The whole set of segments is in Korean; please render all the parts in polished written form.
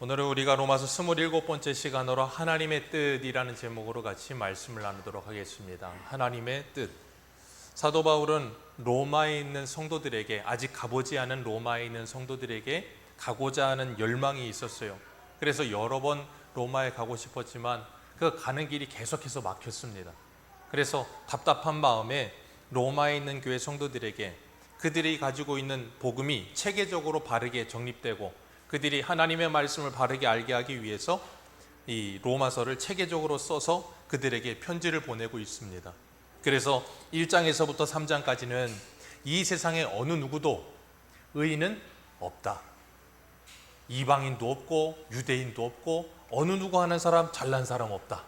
오늘은 우리가 로마서 27번째 시간으로 하나님의 뜻이라는 제목으로 같이 말씀을 나누도록 하겠습니다. 하나님의 뜻. 사도 바울은 로마에 있는 성도들에게, 아직 가보지 않은 로마에 있는 성도들에게 가고자 하는 열망이 있었어요. 그래서 여러 번 로마에 가고 싶었지만 그 가는 길이 계속해서 막혔습니다. 그래서 답답한 마음에 로마에 있는 교회 성도들에게 그들이 가지고 있는 복음이 체계적으로 바르게 정립되고 그들이 하나님의 말씀을 바르게 알게 하기 위해서 이 로마서를 체계적으로 써서 그들에게 편지를 보내고 있습니다. 그래서 1장에서부터 3장까지는 이 세상에 어느 누구도 의인은 없다. 이방인도 없고 유대인도 없고 어느 누구 하는 사람 잘난 사람 없다.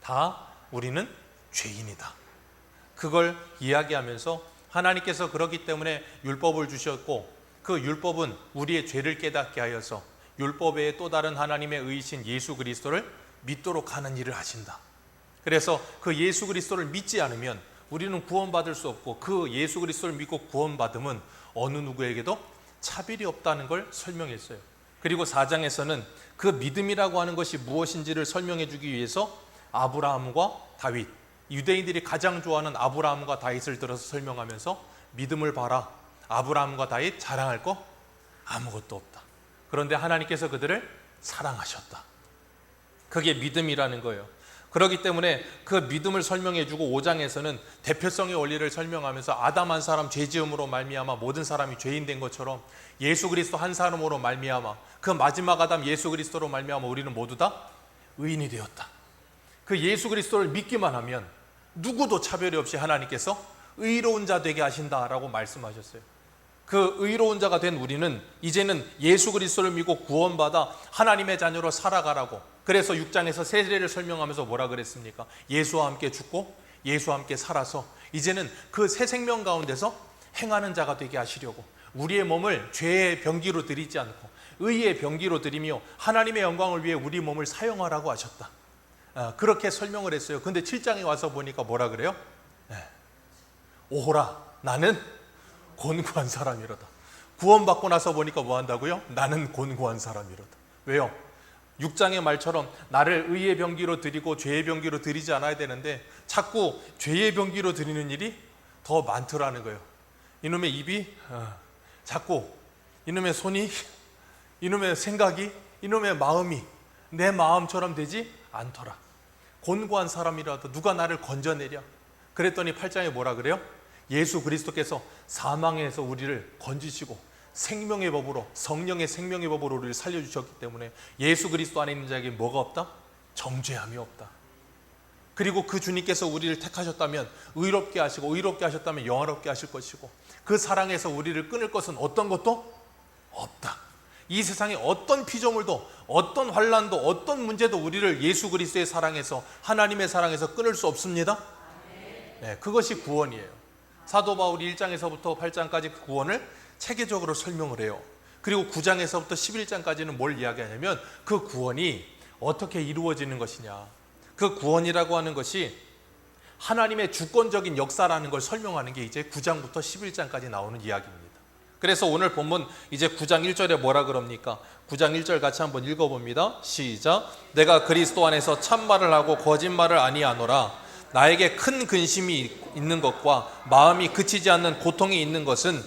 다 우리는 죄인이다. 그걸 이야기하면서 하나님께서 그렇기 때문에 율법을 주셨고 그 율법은 우리의 죄를 깨닫게 하여서 율법 외에 또 다른 하나님의 의이신 예수 그리스도를 믿도록 하는 일을 하신다. 그래서 그 예수 그리스도를 믿지 않으면 우리는 구원받을 수 없고 그 예수 그리스도를 믿고 구원받음은 어느 누구에게도 차별이 없다는 걸 설명했어요. 그리고 4장에서는 그 믿음이라고 하는 것이 무엇인지를 설명해 주기 위해서 아브라함과 다윗, 유대인들이 가장 좋아하는 아브라함과 다윗을 들어서 설명하면서 믿음을 봐라. 아브라함과 다윗 자랑할 거 아무것도 없다. 그런데 하나님께서 그들을 사랑하셨다. 그게 믿음이라는 거예요. 그렇기 때문에 그 믿음을 설명해주고 5장에서는 대표성의 원리를 설명하면서 아담 한 사람 죄지음으로 말미암아 모든 사람이 죄인 된 것처럼 예수 그리스도 한 사람으로 말미암아 그 마지막 아담 예수 그리스도로 말미암아 우리는 모두 다 의인이 되었다. 그 예수 그리스도를 믿기만 하면 누구도 차별이 없이 하나님께서 의로운 자 되게 하신다라고 말씀하셨어요. 그 의로운 자가 된 우리는 이제는 예수 그리스도를 믿고 구원받아 하나님의 자녀로 살아가라고. 그래서 6장에서 세례를 설명하면서 뭐라 그랬습니까? 예수와 함께 죽고 예수와 함께 살아서 이제는 그 새 생명 가운데서 행하는 자가 되게 하시려고 우리의 몸을 죄의 병기로 드리지 않고 의의 병기로 드리며 하나님의 영광을 위해 우리 몸을 사용하라고 하셨다. 그렇게 설명을 했어요. 근데 7장에 와서 보니까 뭐라 그래요? 오호라 나는 곤고한 사람이로다. 구원받고 나서 보니까 뭐 한다고요? 나는 곤고한 사람이로다. 왜요? 6장의 말처럼 나를 의의 병기로 드리고 죄의 병기로 드리지 않아야 되는데 자꾸 죄의 병기로 드리는 일이 더 많더라는 거예요. 이놈의 입이 자꾸 이놈의 손이 이놈의 생각이 이놈의 마음이 내 마음처럼 되지 않더라. 곤고한 사람이라도 누가 나를 건져내랴. 그랬더니 8장에 뭐라 그래요? 예수 그리스도께서 사망에서 우리를 건지시고 생명의 법으로 성령의 생명의 법으로 우리를 살려주셨기 때문에 예수 그리스도 안에 있는 자에게 뭐가 없다? 정죄함이 없다. 그리고 그 주님께서 우리를 택하셨다면 의롭게 하시고 의롭게 하셨다면 영화롭게 하실 것이고 그 사랑에서 우리를 끊을 것은 어떤 것도 없다. 이 세상에 어떤 피조물도 어떤 환난도 어떤 문제도 우리를 예수 그리스도의 사랑에서 하나님의 사랑에서 끊을 수 없습니다. 네, 그것이 구원이에요. 사도 바울이 1장에서부터 8장까지 그 구원을 체계적으로 설명을 해요. 그리고 9장에서부터 11장까지는 뭘 이야기하냐면 그 구원이 어떻게 이루어지는 것이냐. 그 구원이라고 하는 것이 하나님의 주권적인 역사라는 걸 설명하는 게 이제 9장부터 11장까지 나오는 이야기입니다. 그래서 오늘 본문 이제 9장 1절에 뭐라 그럽니까? 9장 1절 같이 한번 읽어봅니다. 시작. 내가 그리스도 안에서 참말을 하고 거짓말을 아니하노라. 나에게 큰 근심이 있는 것과 마음이 그치지 않는 고통이 있는 것은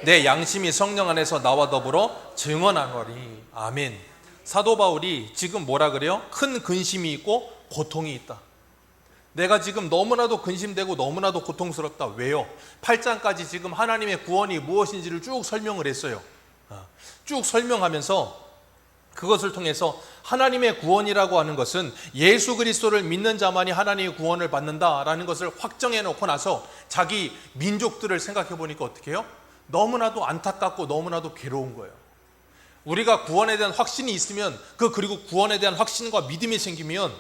내 양심이 성령 안에서 나와 더불어 증언하노니. 아멘. 사도 바울이 지금 뭐라 그래요? 큰 근심이 있고 고통이 있다. 내가 지금 너무나도 근심되고 너무나도 고통스럽다. 왜요? 8장까지 지금 하나님의 구원이 무엇인지를 쭉 설명을 했어요. 쭉 설명하면서 그것을 통해서 하나님의 구원이라고 하는 것은 예수 그리스도를 믿는 자만이 하나님의 구원을 받는다라는 것을 확정해 놓고 나서 자기 민족들을 생각해 보니까 어떻게 해요? 너무나도 안타깝고 너무나도 괴로운 거예요. 우리가 구원에 대한 확신이 있으면 그리고 구원에 대한 확신과 믿음이 생기면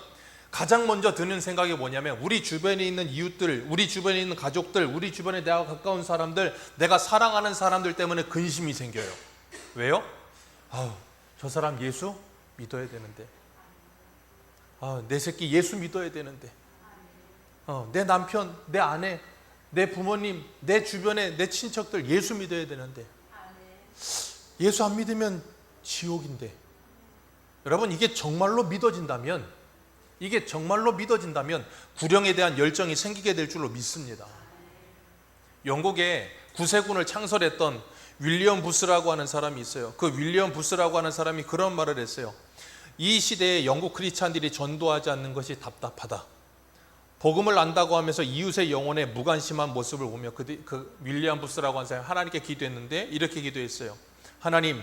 가장 먼저 드는 생각이 뭐냐면 우리 주변에 있는 이웃들, 우리 주변에 있는 가족들, 우리 주변에 내가 가까운 사람들, 내가 사랑하는 사람들 때문에 근심이 생겨요. 왜요? 저 사람 예수 믿어야 되는데, 내 새끼 예수 믿어야 되는데, 내 남편, 내 아내, 내 부모님, 내 주변에 내 친척들 예수 믿어야 되는데 예수 안 믿으면 지옥인데 여러분, 이게 정말로 믿어진다면 구령에 대한 열정이 생기게 될 줄로 믿습니다. 영국에 구세군을 창설했던 윌리엄 부스라고 하는 사람이 있어요. 그 윌리엄 부스라고 하는 사람이 그런 말을 했어요. 이 시대에 영국 크리스찬들이 전도하지 않는 것이 답답하다. 복음을 안다고 하면서 이웃의 영혼에 무관심한 모습을 보며 그 윌리엄 부스라고 하는 사람이 하나님께 기도했는데 이렇게 기도했어요. 하나님,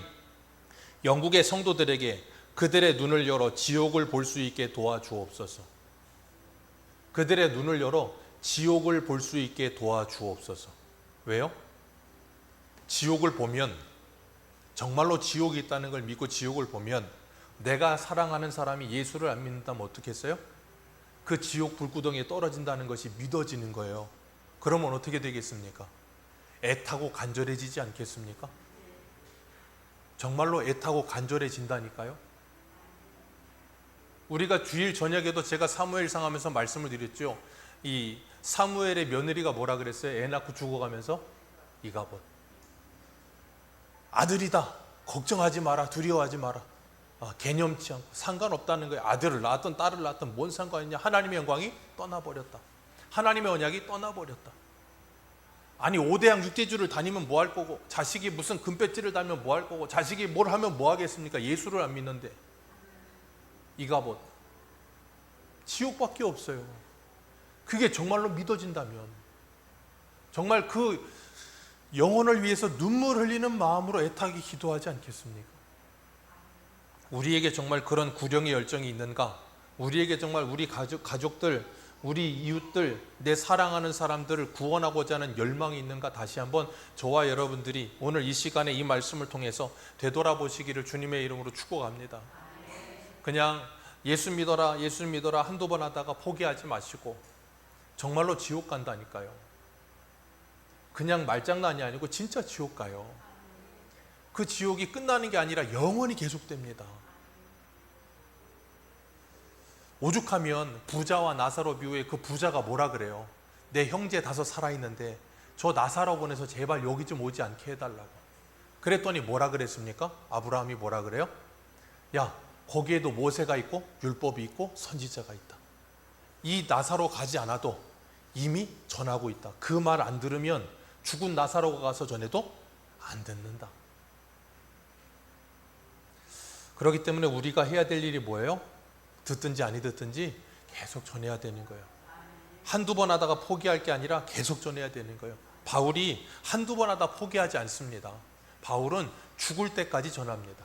영국의 성도들에게 그들의 눈을 열어 지옥을 볼 수 있게 도와주옵소서. 그들의 눈을 열어 지옥을 볼 수 있게 도와주옵소서. 왜요? 지옥을 보면, 정말로 지옥이 있다는 걸 믿고 지옥을 보면, 내가 사랑하는 사람이 예수를 안 믿는다면 어떻겠어요? 그 지옥 불구덩이에 떨어진다는 것이 믿어지는 거예요. 그러면 어떻게 되겠습니까? 애타고 간절해지지 않겠습니까? 정말로 애타고 간절해진다니까요. 우리가 주일 저녁에도 제가 사무엘상 하면서 말씀을 드렸죠. 이 사무엘의 며느리가 뭐라 그랬어요? 애 낳고 죽어가면서 이가봇, 아들이다, 걱정하지 마라, 두려워하지 마라, 개념치 않고 상관없다는 거예요. 아들을 낳았든 딸을 낳았든 뭔 상관이냐. 하나님의 영광이 떠나버렸다. 하나님의 언약이 떠나버렸다. 아니 5대양 6대주를 다니면 뭐 할 거고, 자식이 무슨 금배지를 달면 뭐 할 거고, 자식이 뭘 하면 뭐 하겠습니까? 예수를 안 믿는데. 이가봇, 지옥밖에 없어요. 그게 정말로 믿어진다면, 정말 그 영혼을 위해서 눈물 흘리는 마음으로 애타게 기도하지 않겠습니까? 우리에게 정말 그런 구령의 열정이 있는가? 우리에게 정말 우리 가족들, 우리 이웃들, 내 사랑하는 사람들을 구원하고자 하는 열망이 있는가? 다시 한번 저와 여러분들이 오늘 이 시간에 이 말씀을 통해서 되돌아보시기를 주님의 이름으로 축복합니다. 그냥 예수 믿어라, 예수 믿어라 한두 번 하다가 포기하지 마시고, 정말로 지옥 간다니까요. 그냥 말장난이 아니고 진짜 지옥 가요. 그 지옥이 끝나는 게 아니라 영원히 계속됩니다. 오죽하면 부자와 나사로 비유에 그 부자가 뭐라 그래요? 내 형제 5 살아있는데 저 나사로 보내서 제발 여기 좀 오지 않게 해달라고. 그랬더니 뭐라 그랬습니까? 아브라함이 뭐라 그래요? 야, 거기에도 모세가 있고 율법이 있고 선지자가 있다. 이 나사로 가지 않아도 이미 전하고 있다. 그 말 안 들으면 죽은 나사로가 가서 전해도 안 듣는다. 그렇기 때문에 우리가 해야 될 일이 뭐예요? 듣든지 아니 듣든지 계속 전해야 되는 거예요. 한두 번 하다가 포기할 게 아니라 계속 전해야 되는 거예요. 바울이 한두 번 하다 포기하지 않습니다. 바울은 죽을 때까지 전합니다.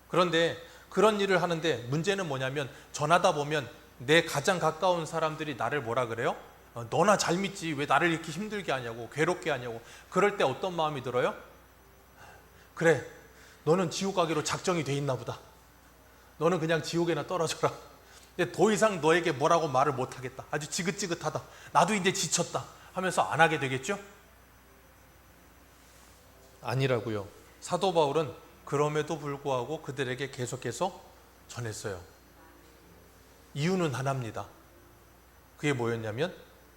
그런데 그런 일을 하는데 문제는 뭐냐면, 전하다 보면 내 가장 가까운 사람들이 나를 뭐라 그래요? 너나 잘 믿지 왜 나를 이렇게 힘들게 하냐고, 괴롭게 하냐고. 그럴 때 어떤 마음이 들어요? 그래, 너는 지옥 가기로 작정이 돼 있나 보다. 너는 그냥 지옥에나 떨어져라. 근데 더 이상 너에게 뭐라고 말을 못하겠다. 아주 지긋지긋하다. 나도 이제 지쳤다 하면서 안 하게 되겠죠? 아니라고요. 사도 바울은 그럼에도 불구하고 그들에게 계속해서 전했어요. 이유는 하나입니다. 그게 뭐였냐면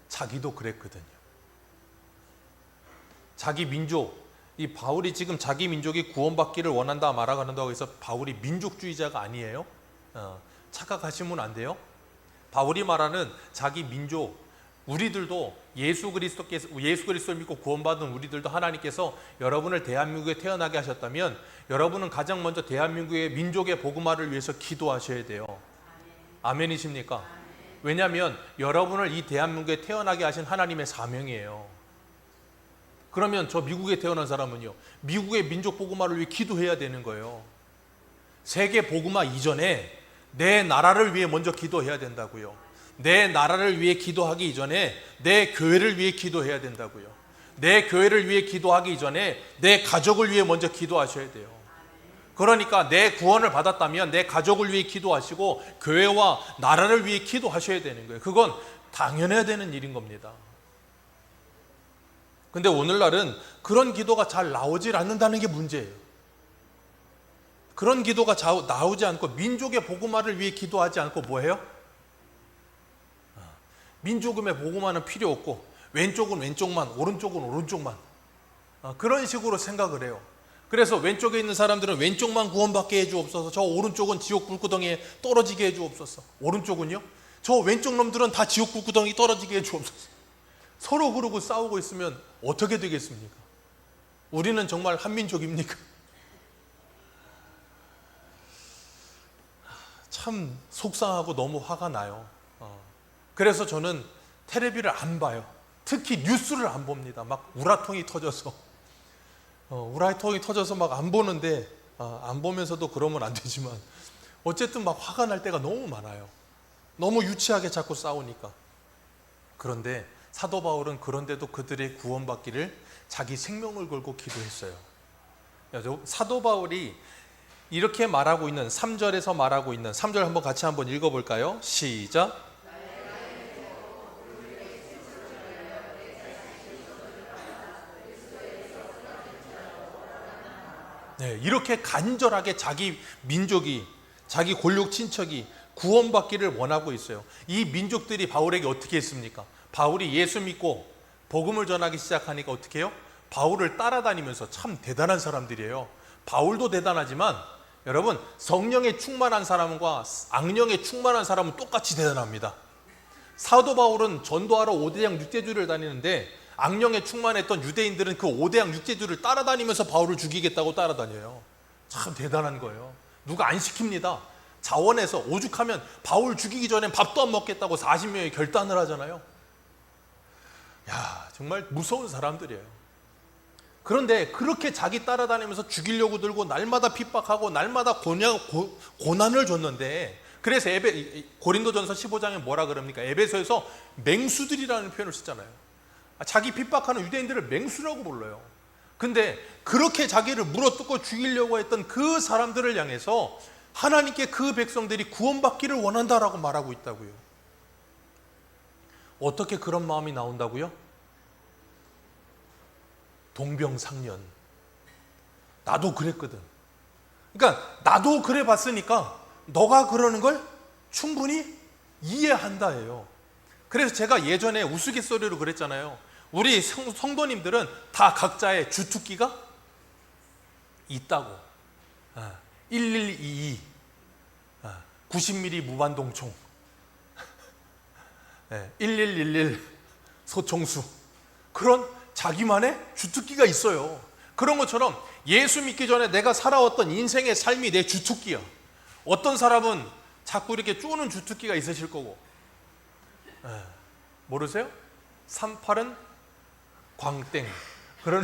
자기도 그랬거든요. 자기 민족, 이 바울이 지금 자기 민족이 구원받기를 원한다 말아간다고 해서 바울이 민족주의자가 아니에요. 착각하시면 안 돼요. 바울이 말하는 자기 민족, 우리들도 예수 그리스도를 믿고 구원받은 우리들도 하나님께서 여러분을 대한민국에 태어나게 하셨다면 여러분은 가장 먼저 대한민국의 민족의 복음화를 위해서 기도하셔야 돼요. 아멘이십니까? 왜냐하면 여러분을 이 대한민국에 태어나게 하신 하나님의 사명이에요. 그러면 저 미국에 태어난 사람은요, 미국의 민족 복음화를 위해 기도해야 되는 거예요. 세계 복음화 이전에 내 나라를 위해 먼저 기도해야 된다고요. 내 나라를 위해 기도하기 이전에 내 교회를 위해 기도해야 된다고요. 내 교회를 위해 기도하기 이전에 내 가족을 위해 먼저 기도하셔야 돼요. 그러니까 내 구원을 받았다면 내 가족을 위해 기도하시고 교회와 나라를 위해 기도하셔야 되는 거예요. 그건 당연해야 되는 일인 겁니다. 근데 오늘날은 그런 기도가 잘 나오질 않는다는 게 문제예요. 그런 기도가 나오지 않고 민족의 복음화를 위해 기도하지 않고 뭐해요? 민족음의 복음화는 필요 없고 왼쪽은 왼쪽만, 오른쪽은 오른쪽만, 그런 식으로 생각을 해요. 그래서 왼쪽에 있는 사람들은 왼쪽만 구원받게 해주옵소서, 저 오른쪽은 지옥 불구덩이에 떨어지게 해주옵소서. 오른쪽은요? 저 왼쪽 놈들은 다 지옥 불구덩이 떨어지게 해주옵소서. 서로 그러고 싸우고 있으면 어떻게 되겠습니까? 우리는 정말 한민족입니까? 참 속상하고 너무 화가 나요. 그래서 저는 텔레비를 안 봐요. 특히 뉴스를 안 봅니다. 막 우라통이 터져서 막 안 보는데, 안 보면서도 그러면 안 되지만 어쨌든 막 화가 날 때가 너무 많아요. 너무 유치하게 자꾸 싸우니까. 그런데 사도 바울은 그런데도 그들의 구원받기를 자기 생명을 걸고 기도했어요. 사도 바울이 이렇게 말하고 있는 3절에서 말하고 있는 3절 한번 같이 한번 읽어볼까요? 시작. 네, 이렇게 간절하게 자기 민족이, 자기 골육 친척이 구원받기를 원하고 있어요. 이 민족들이 바울에게 어떻게 했습니까? 바울이 예수 믿고 복음을 전하기 시작하니까 어떻게 해요? 바울을 따라다니면서, 참 대단한 사람들이에요. 바울도 대단하지만 여러분, 성령에 충만한 사람과 악령에 충만한 사람은 똑같이 대단합니다. 사도 바울은 전도하러 5대양 육제주를 다니는데 악령에 충만했던 유대인들은 그 5대양 육제주를 따라다니면서 바울을 죽이겠다고 따라다녀요. 참 대단한 거예요. 누가 안 시킵니다. 자원해서 오죽하면 바울 죽이기 전에 밥도 안 먹겠다고 40명이 결단을 하잖아요. 야, 정말 무서운 사람들이에요. 그런데 그렇게 자기 따라다니면서 죽이려고 들고 날마다 핍박하고 날마다 고난을 줬는데, 그래서 고린도전서 15장에 뭐라 그럽니까? 에베소에서 맹수들이라는 표현을 쓰잖아요. 자기 핍박하는 유대인들을 맹수라고 불러요. 근데 그렇게 자기를 물어뜯고 죽이려고 했던 그 사람들을 향해서 하나님께 그 백성들이 구원받기를 원한다라고 말하고 있다고요. 어떻게 그런 마음이 나온다고요? 동병상련. 나도 그랬거든. 그러니까 나도 그래 봤으니까 너가 그러는 걸 충분히 이해한다예요. 그래서 제가 예전에 우스갯소리로 그랬잖아요. 우리 성도님들은 다 각자의 주특기가 있다고. 1122, 90mm 무반동총, 1111 소총수, 그런 자기만의 주특기가 있어요. 그런 것처럼 예수 믿기 전에 내가 살아왔던 인생의 삶이 내 주특기야. 어떤 사람은 자꾸 이렇게 쪼는 주특기가 있으실 거고, 모르세요? 38은 광땡, 그런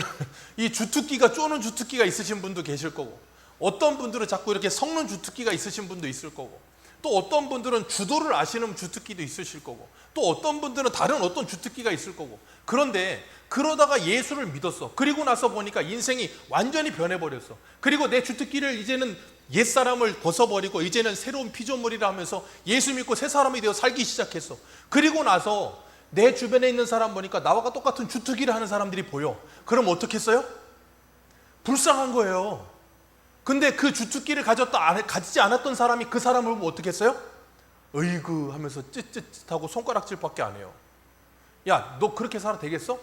이 주특기가 쪼는 주특기가 있으신 분도 계실 거고, 어떤 분들은 자꾸 이렇게 섞는 주특기가 있으신 분도 있을 거고, 또 어떤 분들은 주도를 아시는 주특기도 있으실 거고, 또 어떤 분들은 다른 어떤 주특기가 있을 거고. 그런데 그러다가 예수를 믿었어. 그리고 나서 보니까 인생이 완전히 변해버렸어. 그리고 내 주특기를 이제는 옛사람을 벗어버리고 이제는 새로운 피조물이라 하면서 예수 믿고 새 사람이 되어 살기 시작했어. 그리고 나서 내 주변에 있는 사람 보니까 나와 똑같은 주특기를 하는 사람들이 보여. 그럼 어떻게 했어요? 불쌍한 거예요. 근데 그 주특기를 가지지 않았던 사람이 그 사람을 보면 어떻게 했어요? 어이구 하면서 찌찌찌하고 손가락질밖에 안 해요. 야, 너 그렇게 살아 되겠어?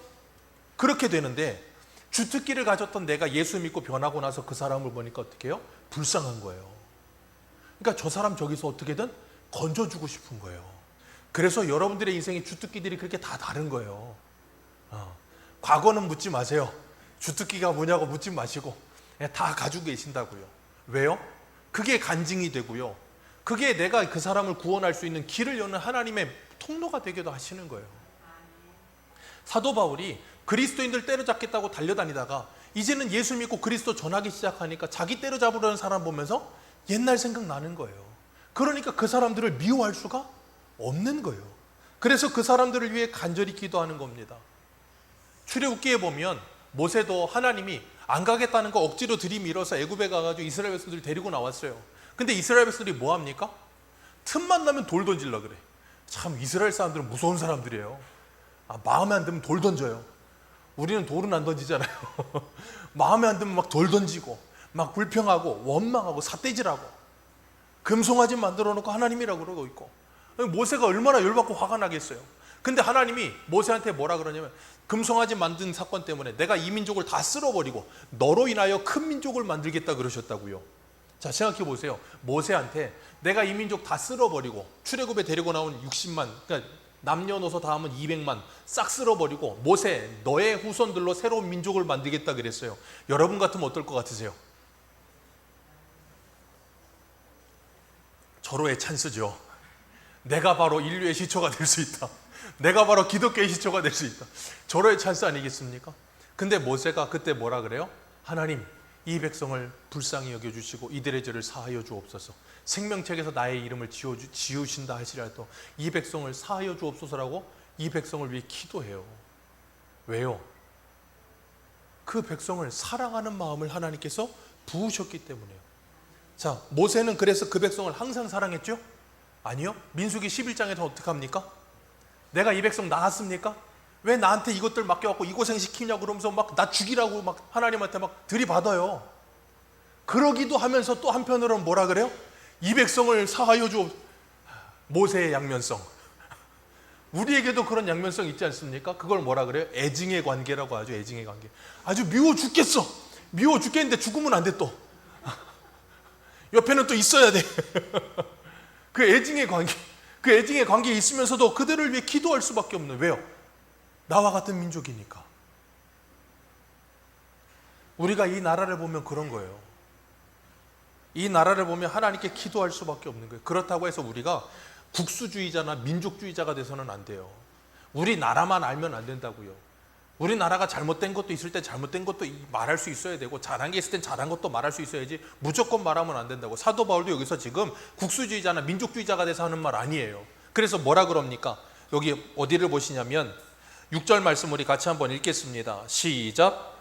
그렇게 되는데, 주특기를 가졌던 내가 예수 믿고 변하고 나서 그 사람을 보니까 어떻게 해요? 불쌍한 거예요. 그러니까 저 사람 저기서 어떻게든 건져주고 싶은 거예요. 그래서 여러분들의 인생의 주특기들이 그렇게 다 다른 거예요. 과거는 묻지 마세요. 주특기가 뭐냐고 묻지 마시고 다 가지고 계신다고요. 왜요? 그게 간증이 되고요. 그게 내가 그 사람을 구원할 수 있는 길을 여는 하나님의 통로가 되기도 하시는 거예요. 사도 바울이 그리스도인들 때려잡겠다고 달려다니다가 이제는 예수 믿고 그리스도 전하기 시작하니까 자기 때려잡으려는 사람 보면서 옛날 생각나는 거예요. 그러니까 그 사람들을 미워할 수가 없는 거예요. 그래서 그 사람들을 위해 간절히 기도하는 겁니다. 출애굽기에 보면 모세도 하나님이 안 가겠다는 거 억지로 들이밀어서 애굽에 가가지고 이스라엘 백성들을 데리고 나왔어요. 근데 이스라엘 백성들이 뭐 합니까? 틈만 나면 돌 던질라 그래. 참 이스라엘 사람들은 무서운 사람들이에요. 마음에 안 들면 돌 던져요. 우리는 돌은 안 던지잖아요. 마음에 안 들면 막 돌 던지고 막 불평하고 원망하고 삿대질하고 금송아지 만들어 놓고 하나님이라고 그러고 있고, 모세가 얼마나 열받고 화가 나겠어요. 근데 하나님이 모세한테 뭐라 그러냐면 금송아지 만든 사건 때문에 내가 이 민족을 다 쓸어버리고 너로 인하여 큰 민족을 만들겠다 그러셨다고요. 자, 생각해 보세요. 모세한테 내가 이 민족 다 쓸어버리고 출애굽에 데리고 나온 60만, 그러니까 남녀노소 다 하면 200만 싹 쓸어버리고 모세 너의 후손들로 새로운 민족을 만들겠다 그랬어요. 여러분 같으면 어떨 것 같으세요? 절호의 찬스죠. 내가 바로 인류의 시초가 될 수 있다. 내가 바로 기독교의 시초가 될 수 있다. 절호의 찬스 아니겠습니까? 근데 모세가 그때 뭐라 그래요? 하나님, 이 백성을 불쌍히 여겨주시고 이들의 죄를 사하여 주옵소서. 생명책에서 나의 이름을 지우신다 하시라도 이 백성을 사하여 주옵소서라고 이 백성을 위해 기도해요. 왜요? 그 백성을 사랑하는 마음을 하나님께서 부으셨기 때문에요. 자, 모세는 그래서 그 백성을 항상 사랑했죠? 아니요. 민수기 11장에서 어떻게 합니까? 내가 이 백성 낳았습니까? 왜 나한테 이것들 맡겨갖고 이 고생 시키냐고 그러면서 막 나 죽이라고 막 하나님한테 막 들이받아요. 그러기도 하면서 또 한편으로는 뭐라 그래요? 이 백성을 사하여 주. 모세의 양면성. 우리에게도 그런 양면성 있지 않습니까? 그걸 뭐라 그래요? 애증의 관계라고 하죠. 애증의 관계. 아주 미워 죽겠어. 미워 죽겠는데 죽으면 안 돼 또. 옆에는 또 있어야 돼. 그 애증의 관계. 그 애증의 관계에 있으면서도 그들을 위해 기도할 수밖에 없는. 왜요? 나와 같은 민족이니까. 우리가 이 나라를 보면 그런 거예요. 이 나라를 보면 하나님께 기도할 수밖에 없는 거예요. 그렇다고 해서 우리가 국수주의자나 민족주의자가 돼서는 안 돼요. 우리 나라만 알면 안 된다고요. 우리나라가 잘못된 것도 있을 때 잘못된 것도 말할 수 있어야 되고 잘한 게 있을 땐 잘한 것도 말할 수 있어야지 무조건 말하면 안 된다고. 사도 바울도 여기서 지금 국수주의자나 민족주의자가 돼서 하는 말 아니에요. 그래서 뭐라 그럽니까? 여기 어디를 보시냐면 6절 말씀 우리 같이 한번 읽겠습니다. 시작.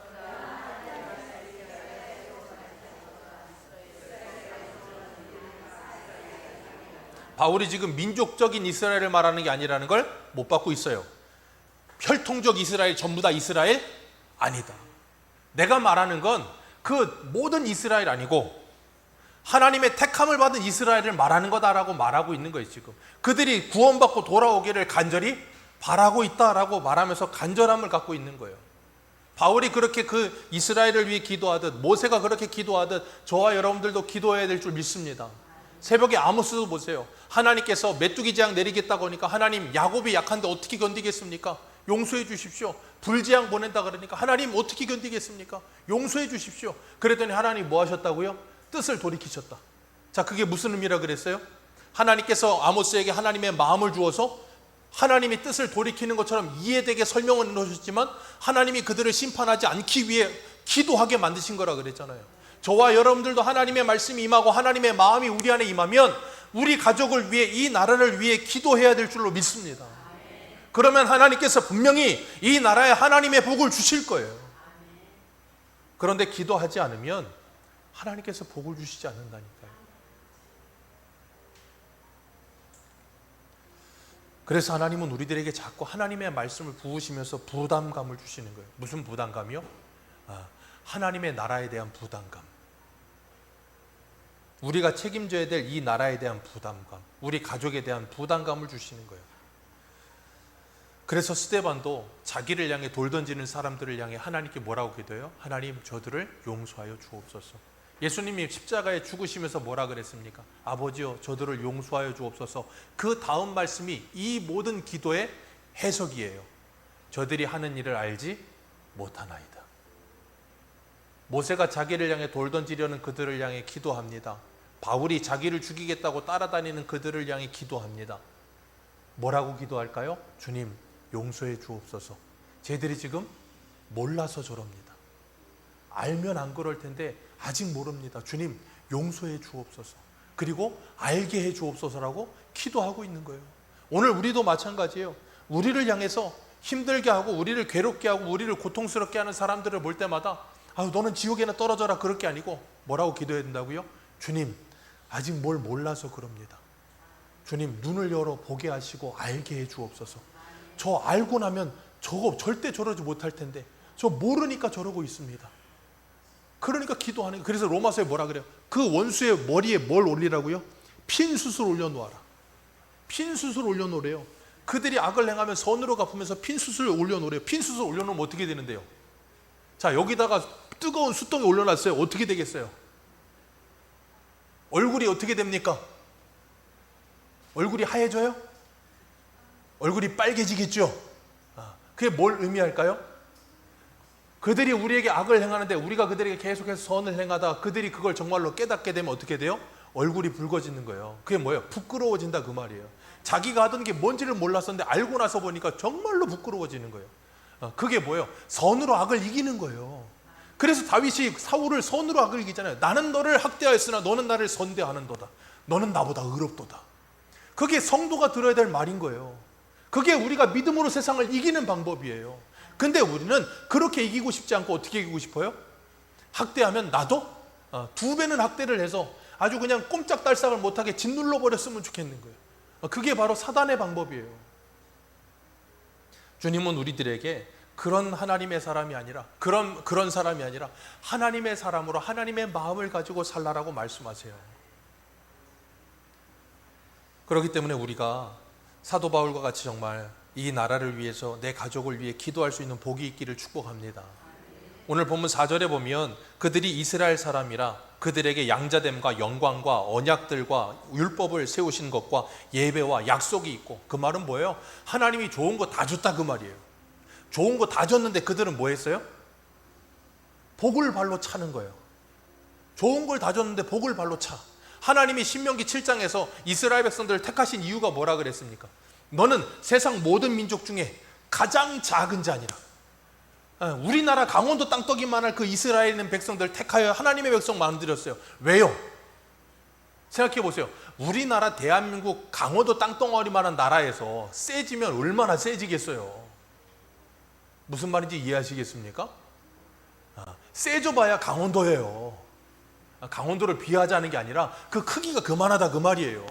바울이 지금 민족적인 이스라엘을 말하는 게 아니라는 걸 못 받고 있어요. 혈통적 이스라엘 전부 다 이스라엘 아니다. 내가 말하는 건 그 모든 이스라엘 아니고 하나님의 택함을 받은 이스라엘을 말하는 거다라고 말하고 있는 거예요. 지금 그들이 구원받고 돌아오기를 간절히 바라고 있다라고 말하면서 간절함을 갖고 있는 거예요. 바울이 그렇게 그 이스라엘을 위해 기도하듯 모세가 그렇게 기도하듯 저와 여러분들도 기도해야 될 줄 믿습니다. 새벽에 아모스도 보세요. 하나님께서 메뚜기 재앙 내리겠다고 하니까 하나님 야곱이 약한데 어떻게 견디겠습니까? 용서해 주십시오. 불재앙 보낸다 그러니까 하나님 어떻게 견디겠습니까? 용서해 주십시오. 그랬더니 하나님 뭐 하셨다고요? 뜻을 돌이키셨다. 자, 그게 무슨 의미라 그랬어요? 하나님께서 아모스에게 하나님의 마음을 주어서 하나님이 뜻을 돌이키는 것처럼 이해되게 설명을 해주셨지만 하나님이 그들을 심판하지 않기 위해 기도하게 만드신 거라 그랬잖아요. 저와 여러분들도 하나님의 말씀이 임하고 하나님의 마음이 우리 안에 임하면 우리 가족을 위해 이 나라를 위해 기도해야 될 줄로 믿습니다. 그러면 하나님께서 분명히 이 나라에 하나님의 복을 주실 거예요. 그런데 기도하지 않으면 하나님께서 복을 주시지 않는다니까요. 그래서 하나님은 우리들에게 자꾸 하나님의 말씀을 부으시면서 부담감을 주시는 거예요. 무슨 부담감이요? 하나님의 나라에 대한 부담감. 우리가 책임져야 될 이 나라에 대한 부담감, 우리 가족에 대한 부담감을 주시는 거예요. 그래서 스데반도 자기를 향해 돌 던지는 사람들을 향해 하나님께 뭐라고 기도해요? 하나님, 저들을 용서하여 주옵소서. 예수님이 십자가에 죽으시면서 뭐라 그랬습니까? 아버지여, 저들을 용서하여 주옵소서. 그 다음 말씀이 이 모든 기도의 해석이에요. 저들이 하는 일을 알지 못하나이다. 모세가 자기를 향해 돌 던지려는 그들을 향해 기도합니다. 바울이 자기를 죽이겠다고 따라다니는 그들을 향해 기도합니다. 뭐라고 기도할까요? 주님, 용서해 주옵소서. 쟤들이 지금 몰라서 저럽니다. 알면 안 그럴 텐데 아직 모릅니다. 주님, 용서해 주옵소서. 그리고 알게 해 주옵소서라고 기도하고 있는 거예요. 오늘 우리도 마찬가지예요. 우리를 향해서 힘들게 하고 우리를 괴롭게 하고 우리를 고통스럽게 하는 사람들을 볼 때마다 너는 지옥에나 떨어져라 그럴 게 아니고 뭐라고 기도해야 된다고요? 주님, 아직 뭘 몰라서 그럽니다. 주님, 눈을 열어 보게 하시고 알게 해 주옵소서. 저 알고 나면 저거 절대 저러지 못할 텐데 저 모르니까 저러고 있습니다. 그러니까 기도하는 거예요. 그래서 로마서에 뭐라 그래요? 그 원수의 머리에 뭘 올리라고요? 핀 숯을 올려놓아라. 핀 숯을 올려놓으래요. 그들이 악을 행하면 선으로 갚으면서 핀숯을 올려놓으래요. 핀숯을 올려놓으면 어떻게 되는데요? 자, 여기다가 뜨거운 숯덩이 올려놨어요. 어떻게 되겠어요? 얼굴이 어떻게 됩니까? 얼굴이 하얘져요? 얼굴이 빨개지겠죠? 그게 뭘 의미할까요? 그들이 우리에게 악을 행하는데 우리가 그들에게 계속해서 선을 행하다 그들이 그걸 정말로 깨닫게 되면 어떻게 돼요? 얼굴이 붉어지는 거예요. 그게 뭐예요? 부끄러워진다 그 말이에요. 자기가 하던 게 뭔지를 몰랐었는데 알고 나서 보니까 정말로 부끄러워지는 거예요. 그게 뭐예요? 선으로 악을 이기는 거예요. 그래서 다윗이 사울을 선으로 악을 이기잖아요. 나는 너를 학대하였으나 너는 나를 선대하는도다. 너는 나보다 의롭도다. 그게 성도가 들어야 될 말인 거예요. 그게 우리가 믿음으로 세상을 이기는 방법이에요. 근데 우리는 그렇게 이기고 싶지 않고 어떻게 이기고 싶어요? 학대하면 나도 2배는 학대를 해서 아주 그냥 꼼짝달싹을 못하게 짓눌러 버렸으면 좋겠는 거예요. 그게 바로 사단의 방법이에요. 주님은 우리들에게 그런 하나님의 사람이 아니라 그런 사람이 아니라 하나님의 사람으로 하나님의 마음을 가지고 살라라고 말씀하세요. 그렇기 때문에 우리가 사도 바울과 같이 정말 이 나라를 위해서 내 가족을 위해 기도할 수 있는 복이 있기를 축복합니다. 오늘 본문 4절에 보면 그들이 이스라엘 사람이라 그들에게 양자됨과 영광과 언약들과 율법을 세우신 것과 예배와 약속이 있고, 그 말은 뭐예요? 하나님이 좋은 거 다 줬다 그 말이에요. 좋은 거 다 줬는데 그들은 뭐 했어요? 복을 발로 차는 거예요. 좋은 걸 다 줬는데 복을 발로 차. 하나님이 신명기 7장에서 이스라엘 백성들을 택하신 이유가 뭐라 그랬습니까? 너는 세상 모든 민족 중에 가장 작은 자니라. 우리나라 강원도 땅덩이만할 그 이스라엘 있는 백성들 택하여 하나님의 백성 만들었어요. 왜요? 생각해 보세요. 우리나라 대한민국 강원도 땅덩어리만한 나라에서 세지면 얼마나 세지겠어요? 무슨 말인지 이해하시겠습니까? 세져봐야 강원도예요. 강원도를 비하자는 게 아니라 그 크기가 그만하다 그 말이에요.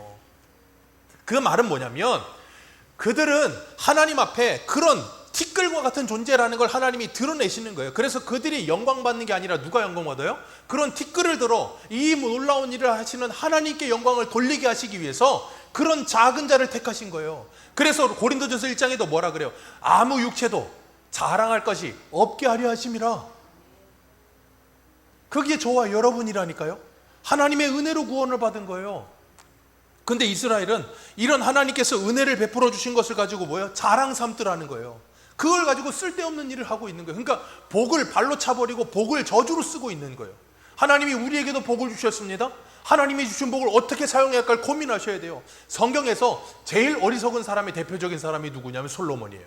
그 말은 뭐냐면 그들은 하나님 앞에 그런 티끌과 같은 존재라는 걸 하나님이 드러내시는 거예요. 그래서 그들이 영광 받는 게 아니라 누가 영광 받아요? 그런 티끌을 들어 이 놀라운 일을 하시는 하나님께 영광을 돌리게 하시기 위해서 그런 작은 자를 택하신 거예요. 그래서 고린도전서 1장에도 뭐라 그래요? 아무 육체도 자랑할 것이 없게 하려 하심이라. 그게 저와 여러분이라니까요. 하나님의 은혜로 구원을 받은 거예요. 근데 이스라엘은 이런 하나님께서 은혜를 베풀어 주신 것을 가지고 뭐예요? 자랑 삼더라는 거예요. 그걸 가지고 쓸데없는 일을 하고 있는 거예요. 그러니까 복을 발로 차버리고 복을 저주로 쓰고 있는 거예요. 하나님이 우리에게도 복을 주셨습니다. 하나님이 주신 복을 어떻게 사용해야 할까 고민하셔야 돼요. 성경에서 제일 어리석은 사람의 대표적인 사람이 누구냐면 솔로몬이에요.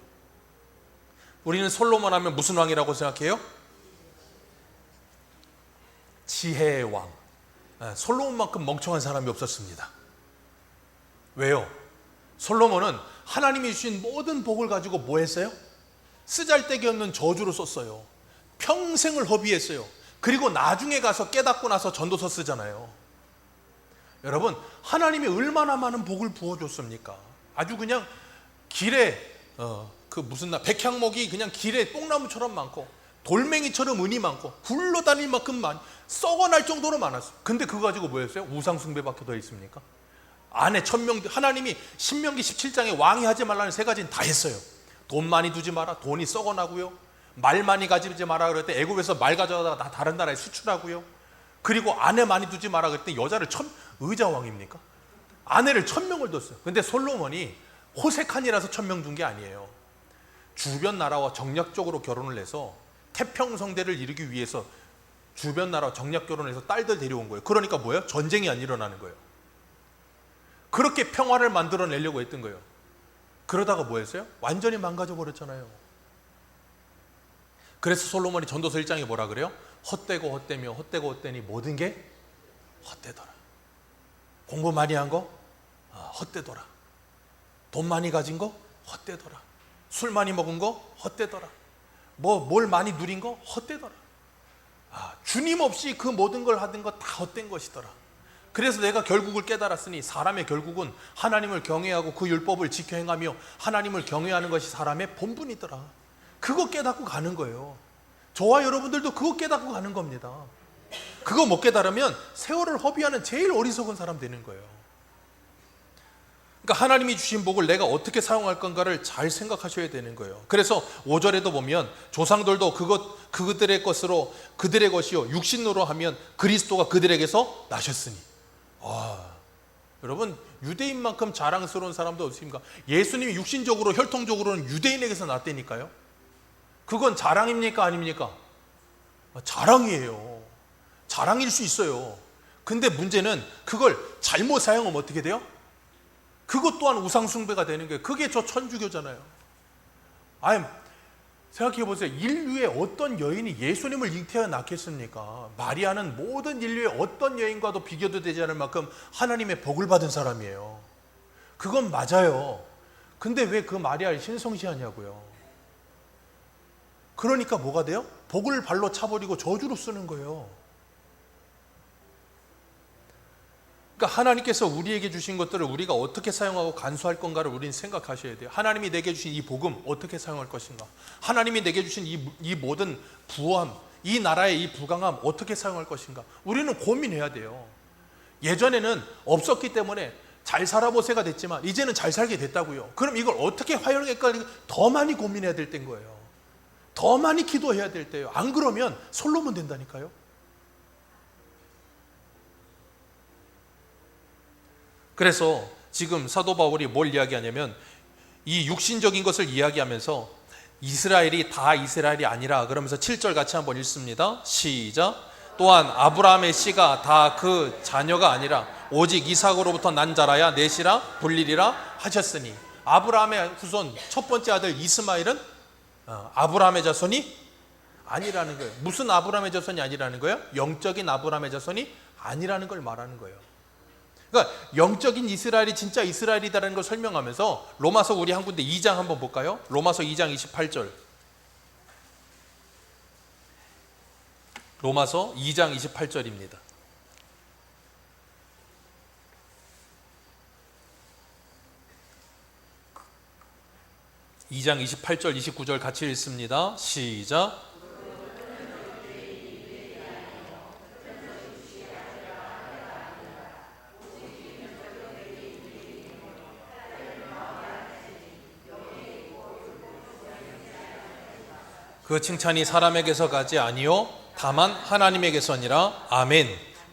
우리는 솔로몬 하면 무슨 왕이라고 생각해요? 지혜의 왕. 솔로몬만큼 멍청한 사람이 없었습니다. 왜요? 솔로몬은 하나님이 주신 모든 복을 가지고 뭐 했어요? 쓰잘데기 없는 저주로 썼어요. 평생을 허비했어요. 그리고 나중에 가서 깨닫고 나서 전도서 쓰잖아요. 여러분, 하나님이 얼마나 많은 복을 부어줬습니까? 아주 그냥 길에 백향목이 그냥 길에 뽕나무처럼 많고 돌멩이처럼 은이 많고 굴러다닐 만큼 많이 썩어날 정도로 많았어요. 근데 그거 가지고 뭐였어요? 우상숭배밖에 더 있습니까? 안에 하나님이 신명기 17장에 왕이 하지 말라는 3가지는 다 했어요. 돈 많이 두지 마라. 돈이 썩어나고요. 말 많이 가지지 마라 그럴 때 애굽에서 말 가져다가 다 다른 나라에 수출하고요. 그리고 아내 많이 두지 마라 그럴 때 여자를 의자왕입니까? 아내를 1000명을 뒀어요. 근데 솔로몬이 호색한이라서 1000명 둔 게 아니에요. 주변 나라와 정략적으로 결혼을 해서 태평성대를 이루기 위해서 주변 나라와 정략 결혼해서 딸들 데려온 거예요. 그러니까 뭐예요? 전쟁이 안 일어나는 거예요. 그렇게 평화를 만들어내려고 했던 거예요. 그러다가 뭐 했어요? 완전히 망가져 버렸잖아요. 그래서 솔로몬이 전도서 1장에 뭐라 그래요? 헛되고 헛되며 헛되고 헛되니 모든 게 헛되더라. 공부 많이 한 거? 헛되더라. 돈 많이 가진 거? 헛되더라. 술 많이 먹은 거? 헛되더라. 뭘 많이 누린 거? 헛되더라. 주님 없이 그 모든 걸 하던 거 다 헛된 것이더라. 그래서 내가 결국을 깨달았으니 사람의 결국은 하나님을 경외하고 그 율법을 지켜 행하며 하나님을 경외하는 것이 사람의 본분이더라. 그거 깨닫고 가는 거예요. 저와 여러분들도 그거 깨닫고 가는 겁니다. 그거 못 깨달으면 세월을 허비하는 제일 어리석은 사람 되는 거예요. 그러니까 하나님이 주신 복을 내가 어떻게 사용할 건가를 잘 생각하셔야 되는 거예요. 그래서 5절에도 보면 조상들도 그들의 것으로 그들의 것이요 육신으로 하면 그리스도가 그들에게서 나셨으니. 여러분, 유대인만큼 자랑스러운 사람도 없습니까? 예수님이 육신적으로 혈통적으로는 유대인에게서 났다니까요. 그건 자랑입니까 아닙니까? 자랑이에요. 자랑일 수 있어요. 근데 문제는 그걸 잘못 사용하면 어떻게 돼요? 그것 또한 우상숭배가 되는 거예요. 그게 저 천주교잖아요. 생각해 보세요. 인류의 어떤 여인이 예수님을 잉태하여 낳겠습니까? 마리아는 모든 인류의 어떤 여인과도 비교도 되지 않을 만큼 하나님의 복을 받은 사람이에요. 그건 맞아요. 근데 왜 그 마리아를 신성시하냐고요. 그러니까 뭐가 돼요? 복을 발로 차버리고 저주로 쓰는 거예요. 그러니까 하나님께서 우리에게 주신 것들을 우리가 어떻게 사용하고 간수할 건가를 우리는 생각하셔야 돼요. 하나님이 내게 주신 이 복음 어떻게 사용할 것인가? 하나님이 내게 주신 이 모든 부함, 이 나라의 이 부강함 어떻게 사용할 것인가? 우리는 고민해야 돼요. 예전에는 없었기 때문에 잘 살아보세가 됐지만 이제는 잘 살게 됐다고요. 그럼 이걸 어떻게 활용할까? 더 많이 고민해야 될 때인 거예요. 더 많이 기도해야 될 때예요. 안 그러면 솔로몬 된다니까요. 그래서 지금 사도 바울이 뭘 이야기하냐면 이 육신적인 것을 이야기하면서 이스라엘이 다 이스라엘이 아니라 그러면서 7절 같이 한번 읽습니다. 시작. 또한 아브라함의 씨가 다 그 자녀가 아니라 오직 이삭으로부터 난 자라야 넷이라 불리리라 하셨으니, 아브라함의 후손 첫 번째 아들 이스마엘은 아브라함의 자손이 아니라는 거예요. 무슨 아브라함의 자손이 아니라는 거예요? 영적인 아브라함의 자손이 아니라는 걸 말하는 거예요. 그러니까 영적인 이스라엘이 진짜 이스라엘이다라는 걸 설명하면서 로마서 우리 한 군데 2장 한번 볼까요? 로마서 2장 28절. 로마서 2장 28절입니다. (2장 28절 29절) 같이 읽습니다. 시작. 그 칭찬이 사람에게서 가지 아니요 다만 하나님에게서니라. 아멘.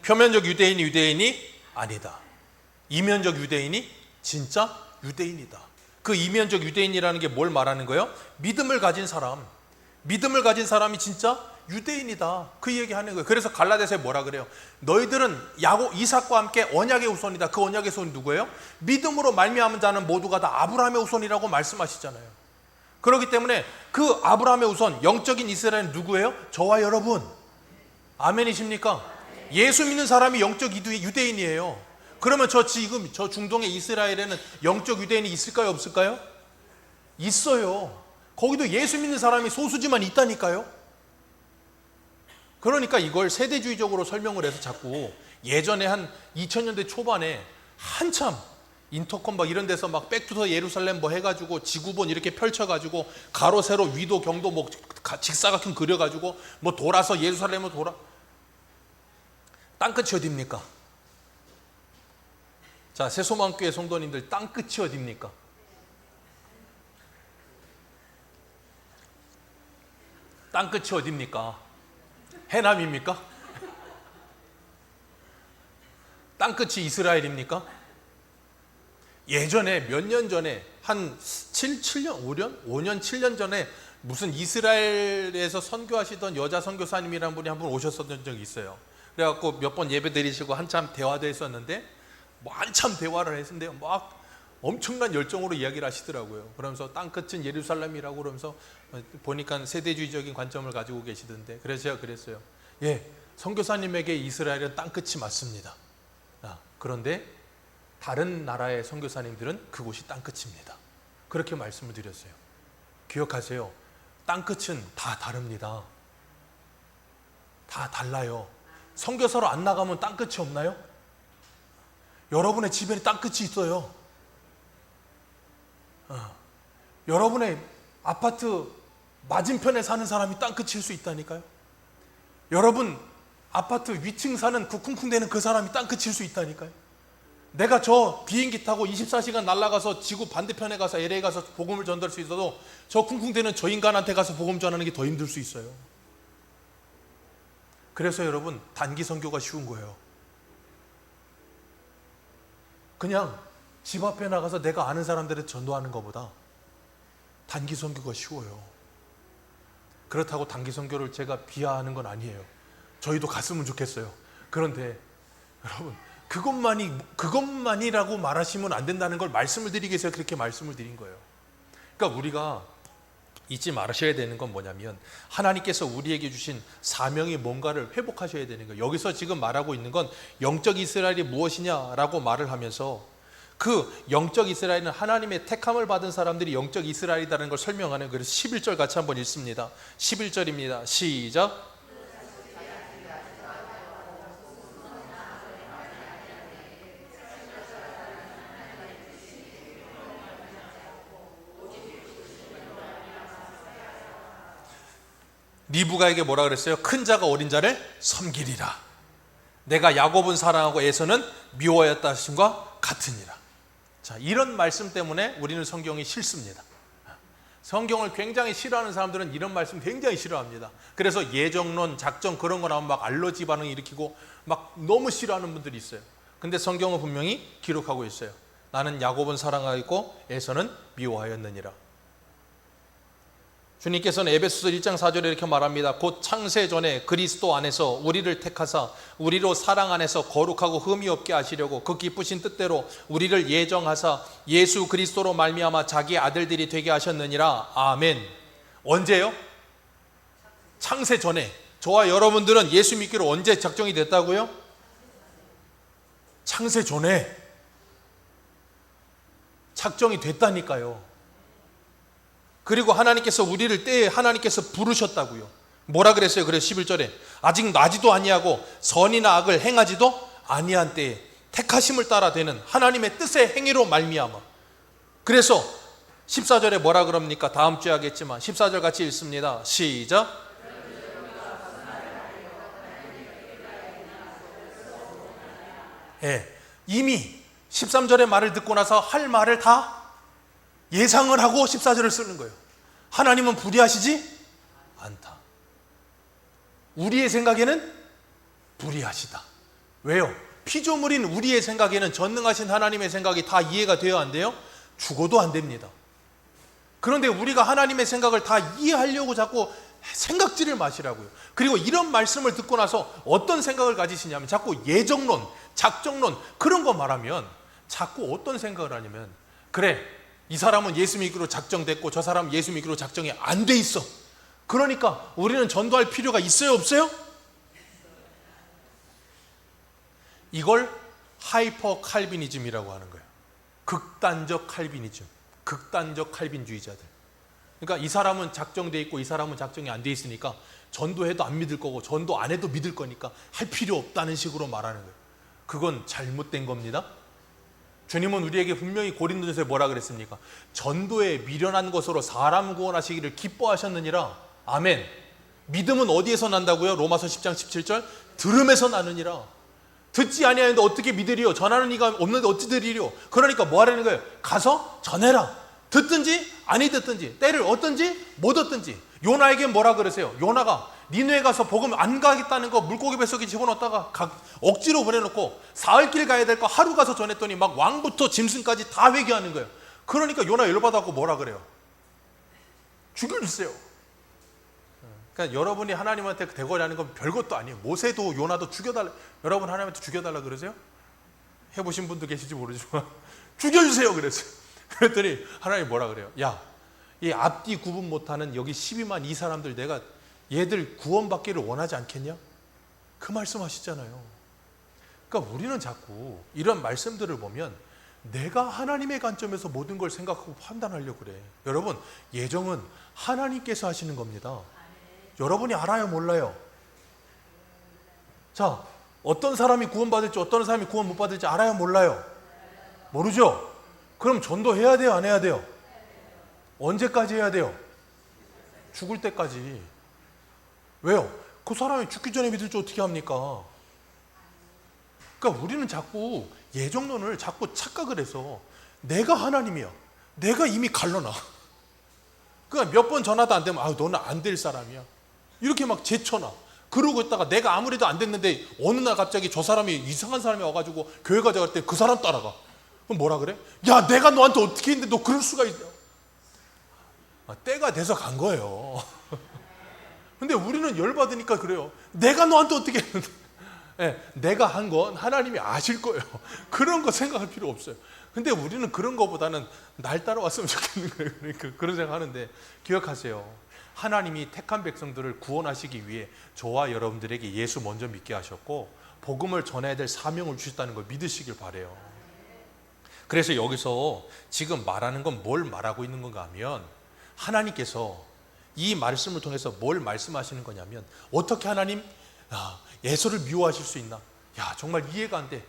표면적 유대인이 아니다. 이면적 유대인이 진짜 유대인이다. 그 이면적 유대인이라는 게 뭘 말하는 거예요? 믿음을 가진 사람. 믿음을 가진 사람이 진짜 유대인이다. 그 얘기하는 거예요. 그래서 갈라디아서에 뭐라 그래요? 너희들은 이삭과 함께 언약의 후손이다. 그 언약의 후손이 누구예요? 믿음으로 말미암은 자는 모두가 다 아브라함의 후손이라고 말씀하시잖아요. 그렇기 때문에 그 아브라함의 후손, 영적인 이스라엘은 누구예요? 저와 여러분. 아멘이십니까? 예수 믿는 사람이 영적 유대인이에요. 그러면 지금 저 중동의 이스라엘에는 영적 유대인이 있을까요? 없을까요? 있어요. 거기도 예수 믿는 사람이 소수지만 있다니까요. 그러니까 이걸 세대주의적으로 설명을 해서 자꾸 예전에 한 2000년대 초반에 한참 인터컴 막 이런 데서 막 백투더 예루살렘 뭐 해가지고 지구본 이렇게 펼쳐가지고 가로 세로 위도 경도 뭐 직사각형 그려가지고 뭐 돌아서 예루살렘을 땅끝이 어딥니까? 자, 새소망교회 성도님들 땅끝이 어딥니까? 땅끝이 어딥니까? 해남입니까? 땅끝이 이스라엘입니까? 예전에 몇 년 전에 한 5년 7년 전에 무슨 이스라엘에서 선교하시던 여자 선교사님이라는 분이 한 분 오셨었던 적이 있어요. 그래갖고 몇 번 예배 드리시고 한참 대화도 했었는데 한참 대화를 했는데요. 막 엄청난 열정으로 이야기를 하시더라고요. 그러면서 땅끝은 예루살렘이라고 그러면서 보니까 세대주의적인 관점을 가지고 계시던데, 그래서 제가 그랬어요. 예, 선교사님에게 이스라엘은 땅끝이 맞습니다. 그런데 다른 나라의 선교사님들은 그곳이 땅끝입니다. 그렇게 말씀을 드렸어요. 기억하세요. 땅끝은 다 다릅니다. 다 달라요. 선교사로 안 나가면 땅끝이 없나요? 여러분의 집에는 땅끝이 있어요. 여러분의 아파트 맞은편에 사는 사람이 땅끝일 수 있다니까요. 여러분 아파트 위층 사는 그 쿵쿵대는 그 사람이 땅끝일 수 있다니까요. 내가 저 비행기 타고 24시간 날아가서 지구 반대편에 가서 LA 가서 복음을 전달할 수 있어도 저 쿵쿵대는 저 인간한테 가서 복음 전하는 게 더 힘들 수 있어요. 그래서 여러분, 단기 선교가 쉬운 거예요. 그냥 집 앞에 나가서 내가 아는 사람들한테 전도하는 것보다 단기 선교가 쉬워요. 그렇다고 단기 선교를 제가 비하하는 건 아니에요. 저희도 갔으면 좋겠어요. 그런데 여러분, 그것만이라고 말하시면 안 된다는 걸 말씀을 드리기 위해서 그렇게 말씀을 드린 거예요. 그러니까 우리가 잊지 말으셔야 되는 건 뭐냐면, 하나님께서 우리에게 주신 사명이 뭔가를 회복하셔야 되는 거예요. 여기서 지금 말하고 있는 건 영적 이스라엘이 무엇이냐라고 말을 하면서, 그 영적 이스라엘은 하나님의 택함을 받은 사람들이 영적 이스라엘이라는 걸 설명하는, 그래서 11절 같이 한번 읽습니다. 11절입니다. 시작. 리브가에게 뭐라 그랬어요? 큰 자가 어린 자를 섬기리라. 내가 야곱은 사랑하고 에서는 미워하였다 하심과 같으니라. 자, 이런 말씀 때문에 우리는 성경이 싫습니다. 성경을 굉장히 싫어하는 사람들은 이런 말씀 굉장히 싫어합니다. 그래서 예정론, 작정 그런 거 나오면 막 알러지 반응 일으키고 막 너무 싫어하는 분들이 있어요. 근데 성경은 분명히 기록하고 있어요. 나는 야곱은 사랑하였고 에서는 미워하였느니라. 주님께서는 에베소서 1장 4절에 이렇게 말합니다. 곧 창세 전에 그리스도 안에서 우리를 택하사 우리로 사랑 안에서 거룩하고 흠이 없게 하시려고 그 기쁘신 뜻대로 우리를 예정하사 예수 그리스도로 말미암아 자기 아들들이 되게 하셨느니라. 아멘. 언제요? 창세 전에. 저와 여러분들은 예수 믿기로 언제 작정이 됐다고요? 창세 전에 작정이 됐다니까요. 그리고 하나님께서 우리를 때에 하나님께서 부르셨다고요. 뭐라 그랬어요? 그래서 11절에 아직 나지도 아니하고 선이나 악을 행하지도 아니한 때에 택하심을 따라 되는 하나님의 뜻의 행위로 말미암아. 그래서 14절에 뭐라 그럽니까? 다음 주에 하겠지만 14절 같이 읽습니다. 시작. 이미 13절의 말을 듣고 나서 할 말을 다 예상을 하고 14절을 쓰는 거예요. 하나님은 불의하시지 않다. 우리의 생각에는 불의하시다. 왜요? 피조물인 우리의 생각에는 전능하신 하나님의 생각이 다 이해가 돼야 안 돼요? 죽어도 안 됩니다. 그런데 우리가 하나님의 생각을 다 이해하려고 자꾸 생각지를 마시라고요. 그리고 이런 말씀을 듣고 나서 어떤 생각을 가지시냐면, 자꾸 예정론, 작정론 그런 거 말하면 자꾸 어떤 생각을 하냐면, 그래, 이 사람은 예수 믿기로 작정됐고 저 사람은 예수 믿기로 작정이 안 돼 있어. 그러니까 우리는 전도할 필요가 있어요, 없어요? 이걸 하이퍼 칼비니즘이라고 하는 거예요. 극단적 칼비니즘, 극단적 칼빈주의자들. 그러니까 이 사람은 작정돼 있고 이 사람은 작정이 안 돼 있으니까 전도해도 안 믿을 거고 전도 안 해도 믿을 거니까 할 필요 없다는 식으로 말하는 거예요. 그건 잘못된 겁니다. 주님은 우리에게 분명히 고린도전서에 뭐라 그랬습니까? 전도에 미련한 것으로 사람 구원하시기를 기뻐하셨느니라. 아멘. 믿음은 어디에서 난다고요? 로마서 10장 17절 들음에서 나느니라. 듣지 아니하는데 어떻게 믿으리요? 전하는 이가 없는데 어찌 들으리요? 그러니까 뭐 하라는 거예요? 가서 전해라. 듣든지 아니 듣든지, 때를 얻든지 못 얻든지. 요나에게 뭐라 그러세요? 요나가 니느웨 가서 복음 안 가겠다는 거 물고기 뱃속에 집어넣었다가 억지로 보내놓고 사흘길 가야 될 거 하루 가서 전했더니 막 왕부터 짐승까지 다 회개하는 거예요. 그러니까 요나 열받아갖고 뭐라 그래요? 죽여주세요. 그러니까 여러분이 하나님한테 대거리하는 건 별것도 아니에요. 모세도 요나도 죽여달라. 여러분 하나님한테 죽여달라 그러세요? 해보신 분도 계실지 모르지만 죽여주세요 그랬어요. 그랬더니 하나님이 뭐라 그래요? 야, 이 앞뒤 구분 못하는 여기 12만 이 사람들 내가 얘들 구원받기를 원하지 않겠냐? 그 말씀하시잖아요. 그러니까 우리는 자꾸 이런 말씀들을 보면 내가 하나님의 관점에서 모든 걸 생각하고 판단하려고 그래. 여러분, 예정은 하나님께서 하시는 겁니다. 여러분이 알아요, 몰라요? 자, 어떤 사람이 구원받을지 어떤 사람이 구원 못 받을지 알아요, 몰라요? 모르죠? 그럼 전도해야 돼요, 안 해야 돼요? 언제까지 해야 돼요? 죽을 때까지. 왜요? 그 사람이 죽기 전에 믿을지 어떻게 합니까? 그러니까 우리는 자꾸 예정론을 자꾸 착각을 해서 내가 하나님이야. 내가 이미 갈라놔. 그러니까 몇 번 전화도 안 되면 너는 안 될 사람이야. 이렇게 막 제쳐놔. 그러고 있다가 내가 아무래도 안 됐는데 어느 날 갑자기 저 사람이 이상한 사람이 와가지고 교회 가자 갈 때 그 사람 따라가. 그럼 뭐라 그래? 야, 내가 너한테 어떻게 했는데 너 그럴 수가 있냐? 때가 돼서 간 거예요. 근데 우리는 열받으니까 그래요. 내가 너한테 어떻게 했는데. 내가 한 건 하나님이 아실 거예요. 그런 거 생각할 필요 없어요. 근데 우리는 그런 거보다는 날 따라왔으면 좋겠는 거예요. 그러니까 그런 생각하는데 기억하세요. 하나님이 택한 백성들을 구원하시기 위해 저와 여러분들에게 예수 먼저 믿게 하셨고 복음을 전해야 될 사명을 주셨다는 걸 믿으시길 바래요. 그래서 여기서 지금 말하는 건 뭘 말하고 있는 건가 하면 하나님께서 이 말씀을 통해서 뭘 말씀하시는 거냐면 어떻게 하나님 예수를 미워하실 수 있나? 야, 정말 이해가 안 돼.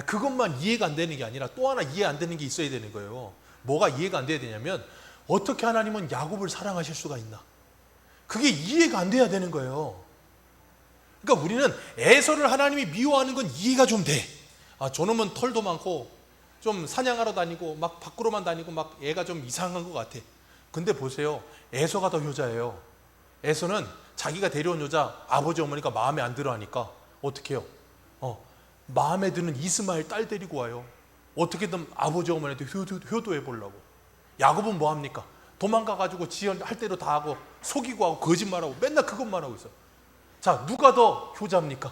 그것만 이해가 안 되는 게 아니라 또 하나 이해 안 되는 게 있어야 되는 거예요. 뭐가 이해가 안 돼야 되냐면 어떻게 하나님은 야곱을 사랑하실 수가 있나? 그게 이해가 안 돼야 되는 거예요. 그러니까 우리는 에서를 하나님이 미워하는 건 이해가 좀 돼. 저놈은 털도 많고 좀 사냥하러 다니고 막 밖으로만 다니고 막 애가 좀 이상한 것 같아. 근데 보세요. 에서가 더 효자예요. 에서는 자기가 데려온 여자 아버지 어머니가 마음에 안 들어 하니까 어떻게 해요? 마음에 드는 이스마엘 딸 데리고 와요. 어떻게든 아버지 어머니한테 효도해 보려고. 야곱은 뭐 합니까? 도망가가지고 할 대로 다 하고 속이고 하고 거짓말하고 맨날 그것만 하고 있어요. 자, 누가 더 효자입니까?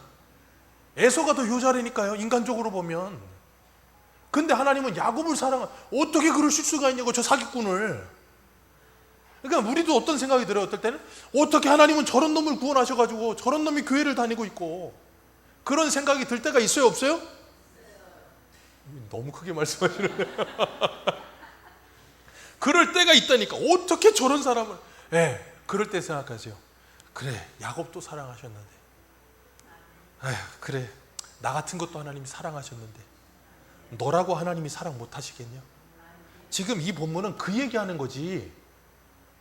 에서가 더 효자라니까요, 인간적으로 보면. 근데 하나님은 야곱을 어떻게 그러실 수가 있냐고, 저 사기꾼을. 그러니까 우리도 어떤 생각이 들어요. 어떨 때는 어떻게 하나님은 저런 놈을 구원하셔가지고 저런 놈이 교회를 다니고 있고, 그런 생각이 들 때가 있어요, 없어요? 너무 크게 말씀하시네요. 그럴 때가 있다니까. 어떻게 저런 사람을. 그럴 때 생각하세요. 그래, 야곱도 사랑하셨는데, 그래, 나 같은 것도 하나님이 사랑하셨는데 너라고 하나님이 사랑 못 하시겠냐? 지금 이 본문은 그 얘기하는 거지.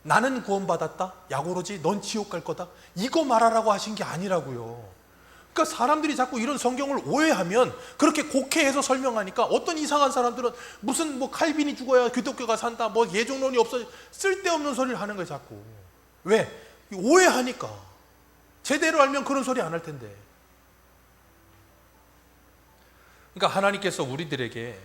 나는 구원받았다, 야고로지, 넌 지옥 갈 거다, 이거 말하라고 하신 게 아니라고요. 그러니까 사람들이 자꾸 이런 성경을 오해하면 그렇게 곡해해서 설명하니까 어떤 이상한 사람들은 무슨 칼빈이 죽어야 기독교가 산다, 예정론이 없어, 쓸데없는 소리를 하는 거예요 자꾸. 왜? 오해하니까. 제대로 알면 그런 소리 안 할 텐데. 그러니까 하나님께서 우리들에게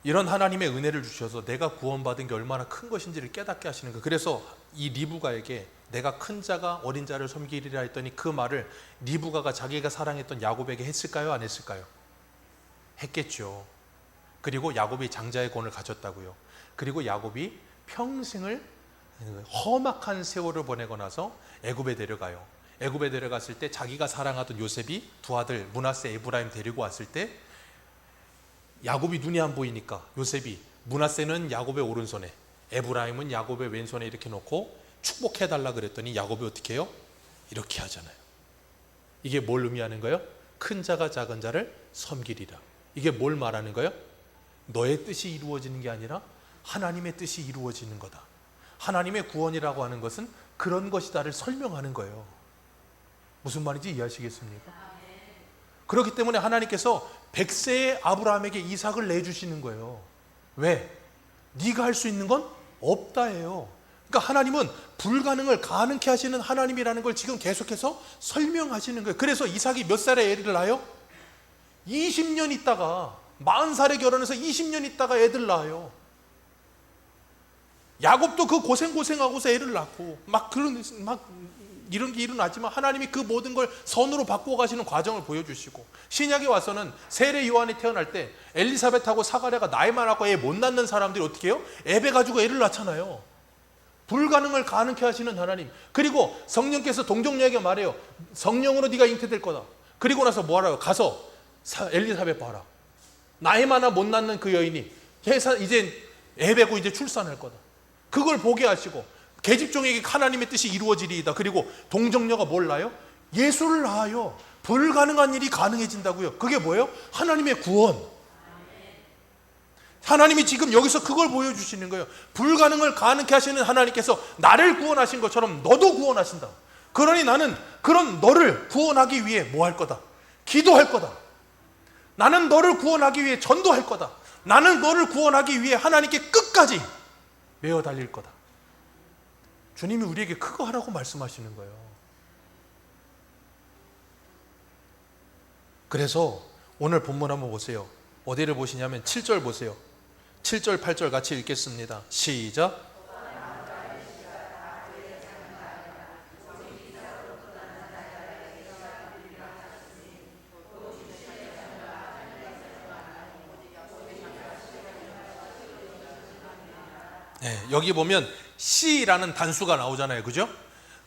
이런 하나님의 은혜를 주셔서 내가 구원받은 게 얼마나 큰 것인지를 깨닫게 하시는 거예요. 그래서 이 리브가에게 내가 큰 자가 어린 자를 섬기리라 했더니 그 말을 리브가가 자기가 사랑했던 야곱에게 했을까요? 안 했을까요? 했겠죠. 그리고 야곱이 장자의 권을 가졌다고요. 그리고 야곱이 평생을 험악한 세월을 보내고 나서 애굽에 데려가요. 애굽에 데려갔을 때 자기가 사랑하던 요셉이 두 아들 므낫세, 에브라임 데리고 왔을 때 야곱이 눈이 안 보이니까 요셉이 므낫세는 야곱의 오른손에, 에브라임은 야곱의 왼손에 이렇게 놓고 축복해달라 그랬더니 야곱이 어떻게 해요? 이렇게 하잖아요. 이게 뭘 의미하는 거예요? 큰 자가 작은 자를 섬기리라. 이게 뭘 말하는 거예요? 너의 뜻이 이루어지는 게 아니라 하나님의 뜻이 이루어지는 거다. 하나님의 구원이라고 하는 것은 그런 것이다를 설명하는 거예요. 무슨 말인지 이해하시겠습니까? 그렇기 때문에 하나님께서 100세의 아브라함에게 이삭을 내주시는 거예요. 왜? 네가 할 수 있는 건 없다예요. 그러니까 하나님은 불가능을 가능케 하시는 하나님이라는 걸 지금 계속해서 설명하시는 거예요. 그래서 이삭이 몇 살에 애를 낳아요? 20년 있다가, 40살에 결혼해서 20년 있다가 애들 낳아요. 야곱도 그 고생하고서 애를 낳고 이런 게 일어나지만 하나님이 그 모든 걸 선으로 바꾸어 가시는 과정을 보여주시고, 신약에 와서는 세례 요한이 태어날 때 엘리사벳하고 사가랴가 나이 많았고 애 못 낳는 사람들이 어떻게 해요? 애배 가지고 애를 낳잖아요. 불가능을 가능케 하시는 하나님. 그리고 성령께서 동정녀에게 말해요. 성령으로 네가 잉태될 거다. 그리고 나서 뭐 하라요? 가서 엘리사벳 봐라. 나이 많아 못 낳는 그 여인이 이제 애배고 이제 출산할 거다. 그걸 보게 하시고 계집종에게 하나님의 뜻이 이루어지리이다. 그리고 동정녀가 뭘 낳아요? 예수를 낳아요. 불가능한 일이 가능해진다고요. 그게 뭐예요? 하나님의 구원. 하나님이 지금 여기서 그걸 보여주시는 거예요. 불가능을 가능케 하시는 하나님께서 나를 구원하신 것처럼 너도 구원하신다. 그러니 나는 그런 너를 구원하기 위해 뭐 할 거다? 기도할 거다. 나는 너를 구원하기 위해 전도할 거다. 나는 너를 구원하기 위해 하나님께 끝까지 매어 달릴 거다. 주님이 우리에게 그거 하라고 말씀하시는 거예요. 그래서 오늘 본문 한번 보세요. 어디를 보시냐면 7절 보세요. 7절 8절 같이 읽겠습니다. 시작. 네, 여기 보면 씨라는 단수가 나오잖아요. 그죠?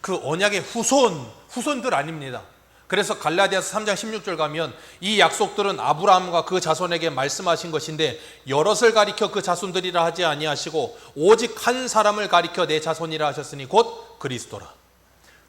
그 언약의 후손들 아닙니다. 그래서 갈라디아서 3장 16절 가면 이 약속들은 아브라함과 그 자손에게 말씀하신 것인데 여럿을 가리켜 그 자손들이라 하지 아니하시고 오직 한 사람을 가리켜 내 자손이라 하셨으니 곧 그리스도라.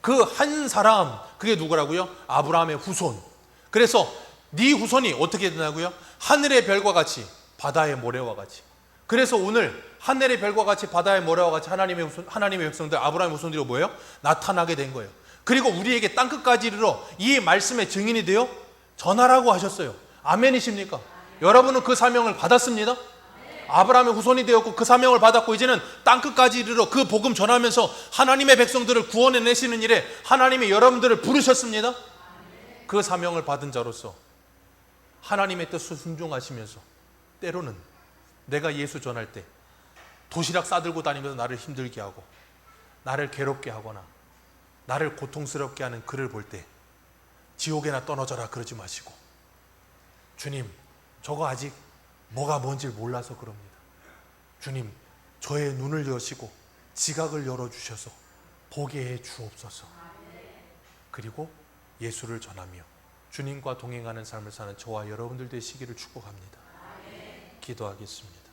그 한 사람, 그게 누구라고요? 아브라함의 후손. 그래서 네 후손이 어떻게 되냐고요? 하늘의 별과 같이 바다의 모래와 같이. 그래서 오늘 하늘의 별과 같이 바다의 모래와 같이 하나님의 백성들, 아브라함의 후손들이 뭐예요? 나타나게 된 거예요. 그리고 우리에게 땅끝까지 이르러 이 말씀의 증인이 되어 전하라고 하셨어요. 아멘이십니까? 여러분은 그 사명을 받았습니다. 아브라함의 후손이 되었고 그 사명을 받았고 이제는 땅끝까지 이르러 그 복음 전하면서 하나님의 백성들을 구원해내시는 일에 하나님이 여러분들을 부르셨습니다. 그 사명을 받은 자로서 하나님의 뜻을 순종하시면서 때로는 내가 예수 전할 때 도시락 싸들고 다니면서 나를 힘들게 하고 나를 괴롭게 하거나 나를 고통스럽게 하는 그를 볼 때 지옥에나 떨어져라 그러지 마시고, 주님, 저거 아직 뭐가 뭔지 몰라서 그럽니다. 주님, 저의 눈을 여시고 지각을 열어주셔서 보게 해 주옵소서. 그리고 예수를 전하며 주님과 동행하는 삶을 사는 저와 여러분들 되시기를 축복합니다. 기도하겠습니다.